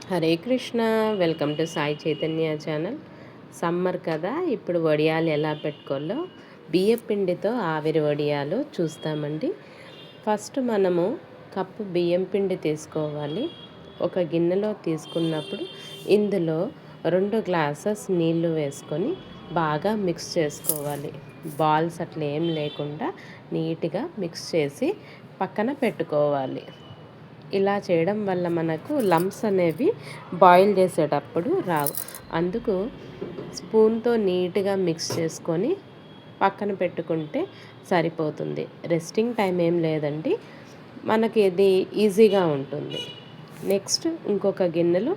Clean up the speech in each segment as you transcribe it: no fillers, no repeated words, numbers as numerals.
Hare Krishna. Welcome to Sai Chaitanya channel. Summer కదా, ఇప్పుడు వడియాలు ఎలా పెట్టుకోవాలో బియ్యపిండితో ఆవిరి వడియాలు చూస్తామండి. ఫస్ట్ మనము కప్పు బియ్యం పిండి తీసుకోవాలి. ఒక గిన్నెలో తీసుకున్నప్పుడు ఇందులో 2 గ్లాసెస్ నీళ్లు వేసుకొని బాగా మిక్స్ చేసుకోవాలి. బాల్స్ అట్లా ఏం లేకుండా నీట్గా మిక్స్ చేసి పక్కన పెట్టుకోవాలి. ఇలా చేయడం వల్ల మనకు లంప్స్ అనేవి బాయిల్ చేసేటప్పుడు రావు. అందుకు స్పూన్తో నీట్గా మిక్స్ చేసుకొని పక్కన పెట్టుకుంటే సరిపోతుంది. రెస్టింగ్ టైం ఏం లేదండి, మనకి ఇది ఈజీగా ఉంటుంది. నెక్స్ట్ ఇంకొక గిన్నెలో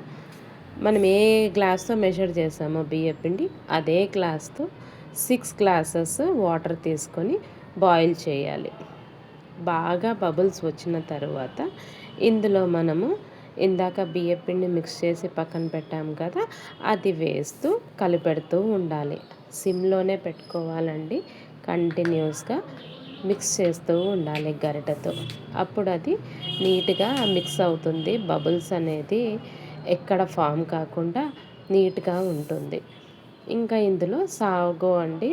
మనం ఏ గ్లాస్తో మెజర్ చేసామో బియ్యపిండి అదే గ్లాస్తో 6 గ్లాసెస్ వాటర్ తీసుకొని బాయిల్ చేయాలి. బాగా బబుల్స్ వచ్చిన తర్వాత ఇందులో మనము ఇందాక బియ్యపిండి మిక్స్ చేసి పక్కన పెట్టాము కదా, అది వేస్తూ కలిపెడుతూ ఉండాలి. సిమ్లోనే పెట్టుకోవాలండి. కంటిన్యూస్గా మిక్స్ చేస్తూ ఉండాలి గరిటెతో. అప్పుడు అది నీట్గా మిక్స్ అవుతుంది. బబుల్స్ అనేది ఎక్కడ ఫామ్ కాకుండా నీట్గా ఉంటుంది. ఇంకా ఇందులో సాగో అండి,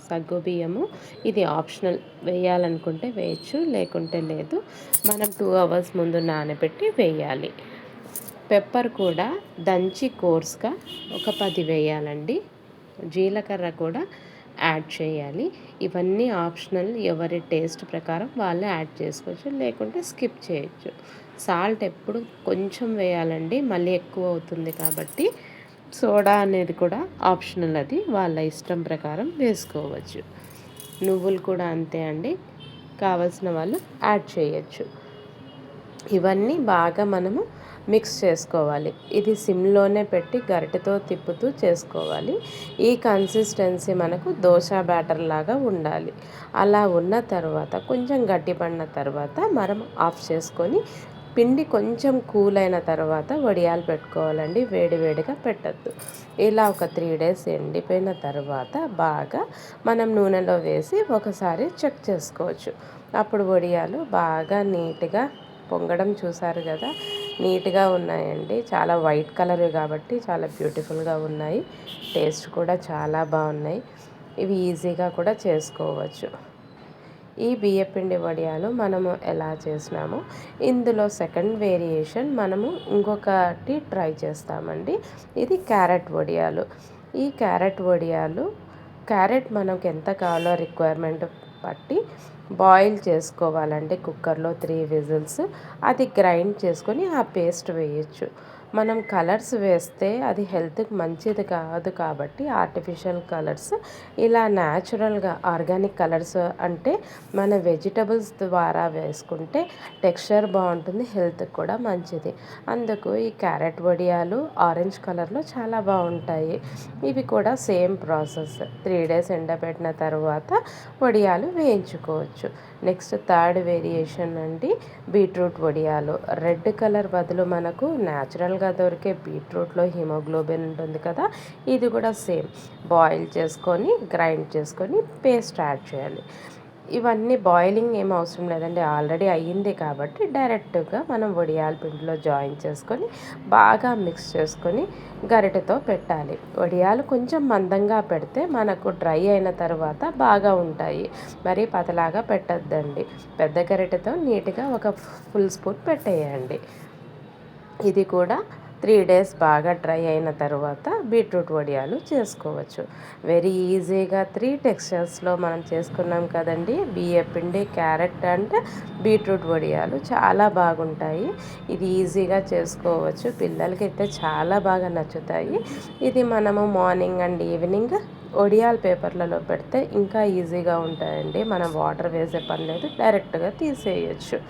సగ్గు బియ్యము. ఇది ఆప్షనల్, వేయాలనుకుంటే వేయచ్చు, లేకుంటే లేదు. మనం 2 అవర్స్ ముందు నానబెట్టి వేయాలి. పెప్పర్ కూడా దంచి కోర్స్గా ఒక 10 వేయాలండి. జీలకర్ర కూడా యాడ్ చేయాలి. ఇవన్నీ ఆప్షనల్, ఎవరి టేస్ట్ ప్రకారం వాళ్ళు యాడ్ చేసుకోవచ్చు, లేకుంటే స్కిప్ చేయొచ్చు. సాల్ట్ ఎప్పుడు కొంచెం వేయాలండి, మళ్ళీ ఎక్కువ అవుతుంది కాబట్టి. సోడా అనేది కూడా ఆప్షనల్, అది వాళ్ళ ఇష్టం ప్రకారం వేసుకోవచ్చు. నువ్వులు కూడా అంతే అండి, కావలసిన వాళ్ళు యాడ్ చేయొచ్చు. ఇవన్నీ బాగా మనము మిక్స్ చేసుకోవాలి. ఇది సిమ్లోనే పెట్టి గరిటెతో తిప్పుతూ చేసుకోవాలి. ఈ కన్సిస్టెన్సీ మనకు దోశ బ్యాటర్ లాగా ఉండాలి. అలా ఉన్న తర్వాత కొంచెం గట్టిపడిన తర్వాత మనం ఆఫ్ చేసుకొని పిండి కొంచెం కూల్ అయిన తర్వాత వడియాలు పెట్టుకోవాలండి. వేడివేడిగా పెట్టద్దు. ఇలా ఒక 3 డేస్ ఎండిపోయిన తర్వాత బాగా మనం నూనెలో వేసి ఒకసారి చెక్ చేసుకోవచ్చు. అప్పుడు వడియాలు బాగా నీట్గా పొంగడం చూసారు కదా, నీట్గా ఉన్నాయండి. చాలా వైట్ కలర్ కాబట్టి చాలా బ్యూటిఫుల్గా ఉన్నాయి. టేస్ట్ కూడా చాలా బాగున్నాయి. ఇవి ఈజీగా కూడా చేసుకోవచ్చు. ఈ బియ్యపిండి వడియాలు మనము ఎలా చేసినామో ఇందులో సెకండ్ వేరియేషన్ మనము ఇంకొకటి ట్రై చేస్తామండి. ఇది క్యారెట్ వడియాలు. ఈ క్యారెట్ వడియాలు, క్యారెట్ మనకు ఎంత కావాలో రిక్వైర్మెంట్ బట్టి బాయిల్ చేసుకోవాలండి. కుక్కర్లో 3 విజిల్స్. అది గ్రైండ్ చేసుకొని ఆ పేస్ట్ వేయచ్చు. మనం కలర్స్ వేస్తే అది హెల్త్కి మంచిది కాదు కాబట్టి ఆర్టిఫిషియల్ కలర్స్, ఇలా న్యాచురల్గా ఆర్గానిక్ కలర్స్ అంటే మన వెజిటబుల్స్ ద్వారా వేసుకుంటే టెక్స్చర్ బాగుంటుంది, హెల్త్కి కూడా మంచిది. అందుకు ఈ క్యారెట్ వడియాలు ఆరెంజ్ కలర్లో చాలా బాగుంటాయి. ఇవి కూడా సేమ్ ప్రాసెస్. 3 డేస్ ఎండబెట్టిన తర్వాత వడియాలు వేయించుకోవచ్చు. నెక్స్ట్ థర్డ్ వేరియేషన్ అండి, బీట్రూట్ వడియాలు. రెడ్ కలర్ బదులు మనకు న్యాచురల్గా దొరికే బీట్రూట్లో హిమోగ్లోబిన్ ఉంటుంది కదా, ఇది కూడా సేమ్ బాయిల్ చేసుకొని గ్రైండ్ చేసుకొని పేస్ట్ యాడ్ చేయాలి. ఇవన్నీ బాయిలింగ్ ఏం అవసరం లేదండి, ఆల్రెడీ అయ్యింది కాబట్టి డైరెక్ట్గా మనం వడియాల పిండిలో జాయిన్ చేసుకొని బాగా మిక్స్ చేసుకొని గరిటెతో పెట్టాలి. వడియాలు కొంచెం మందంగా పెడితే మనకు డ్రై అయిన తర్వాత బాగా ఉంటాయి. మరీ పతలాగా పెట్టద్దండి. పెద్ద గరిటెతో నీట్గా ఒక ఫుల్ స్పూన్ పెట్టేయండి. ఇది కూడా 3 డేస్ బాగా డ్రై అయిన తర్వాత బీట్రూట్ వడియాలు చేసుకోవచ్చు. వెరీ ఈజీగా 3 టెక్స్చర్స్లో మనం చేసుకున్నాం కదండి. బియ్యపిండి, క్యారెట్ అండ్ బీట్రూట్ వడియాలు చాలా బాగుంటాయి. ఇది ఈజీగా చేసుకోవచ్చు. పిల్లలకైతే చాలా బాగా నచ్చుతాయి. ఇది మనము మార్నింగ్ అండ్ ఈవినింగ్ వడియాల పేపర్లలో పెడితే ఇంకా ఈజీగా ఉంటాయండి. మనం వాటర్ వేసే పని లేదు, డైరెక్ట్గా తీసేయచ్చు.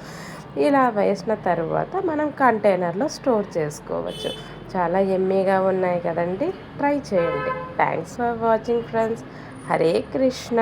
ఇలా వేసిన తర్వాత మనం కంటైనర్లో స్టోర్ చేసుకోవచ్చు. చాలా ఎమ్మీగా ఉన్నాయి కదండి, ట్రై చేయండి. Thanks for watching friends. Hare Krishna.